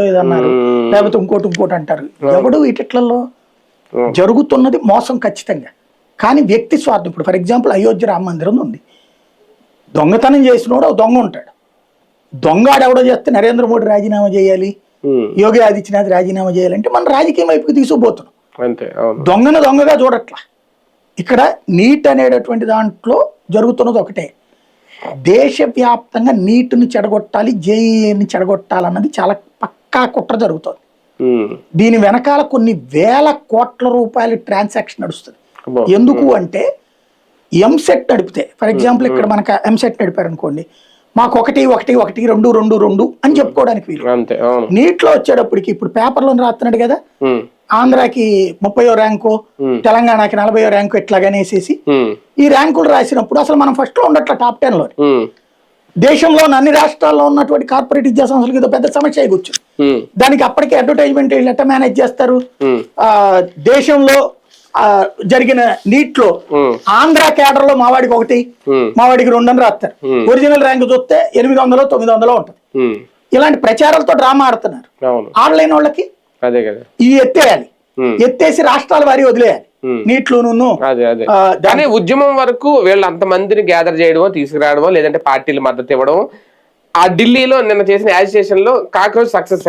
ఏదన్నారు, లేకపోతే ఇంకోటి అంటారు. ఎవడు వీటిట్లలో జరుగుతున్నది మోసం ఖచ్చితంగా. కానీ వ్యక్తి స్వార్థం. ఇప్పుడు ఫర్ ఎగ్జాంపుల్ అయోధ్య రామ మందిరం ఉంది. దొంగతనం చేసినోడు దొంగ ఉంటాడు. దొంగాడెవడో చేస్తే నరేంద్ర మోడీ రాజీనామా చేయాలి, యోగి ఆదిత్యనాథ్ రాజీనామా చేయాలంటే మనం రాజకీయం వైపుకి తీసుకుపోతున్నాం. దొంగను దొంగగా చూడట్లా. ఇక్కడ నీట్ అనేటటువంటి దాంట్లో జరుగుతున్నది ఒకటే, దేశవ్యాప్తంగా నీటిని చెడగొట్టాలి, జేఈని చెడగొట్టాలన్నది చాలా పక్కా కుట్ర జరుగుతుంది. దీని వెనకాల కొన్ని వేల కోట్ల రూపాయల ట్రాన్సాక్షన్ నడుస్తుంది. ఎందుకు అంటే ఎంసెట్ నడిపితే, ఫర్ ఎగ్జాంపుల్ ఇక్కడ మనకు ఎంసెట్ నడిపారు అనుకోండి, మాకు 1 1 1 2 2 2 అని చెప్పుకోవడానికి వీలు. నీటిలో వచ్చేటప్పటికి ఇప్పుడు పేపర్లో రాస్తున్నాడు కదా, ఆంధ్రాకి 30వ ర్యాంకు, తెలంగాణకి 40వ ర్యాంకు ఇట్లాగనేసేసి ఈ ర్యాంకులు రాసినప్పుడు అసలు మనం ఫస్ట్ లో ఉండట్ల టాప్ 10 లో. దేశంలో అన్ని రాష్ట్రాల్లో ఉన్నటువంటి కార్పొరేట్ విద్యా సంస్థలకు ఏదో పెద్ద సమస్య కూర్చు. దానికి అప్పటికే అడ్వర్టైజ్మెంట్ ఎట్లా మేనేజ్ చేస్తారు? దేశంలో జరిగిన నీట్ లో ఆంధ్ర కేడర్ లో మావాడికి 1, మావాడికి 2 అని రాస్తారు. ఒరిజినల్ ర్యాంక్ చూస్తే 800 900 ఉంటుంది. ఇలాంటి ప్రచారాలతో డ్రామా ఆడుతున్నారు. ఆన్లైన్ వాళ్ళకి ఇవి ఎత్తేయాలి, ఎత్తేసి రాష్ట్రాల వారి వదిలేయాలి. నీట్లోనూ కానీ ఉద్యమం వరకు వీళ్ళు అంతమందిని గ్యాదర్ చేయడమో, తీసుకురావడమో, లేదంటే పార్టీలు మద్దతు ఇవ్వడం, ఆ ఢిల్లీలో నిన్న చేసిన యాజిటేషన్ లో కాక్రోచ్ సక్సెస్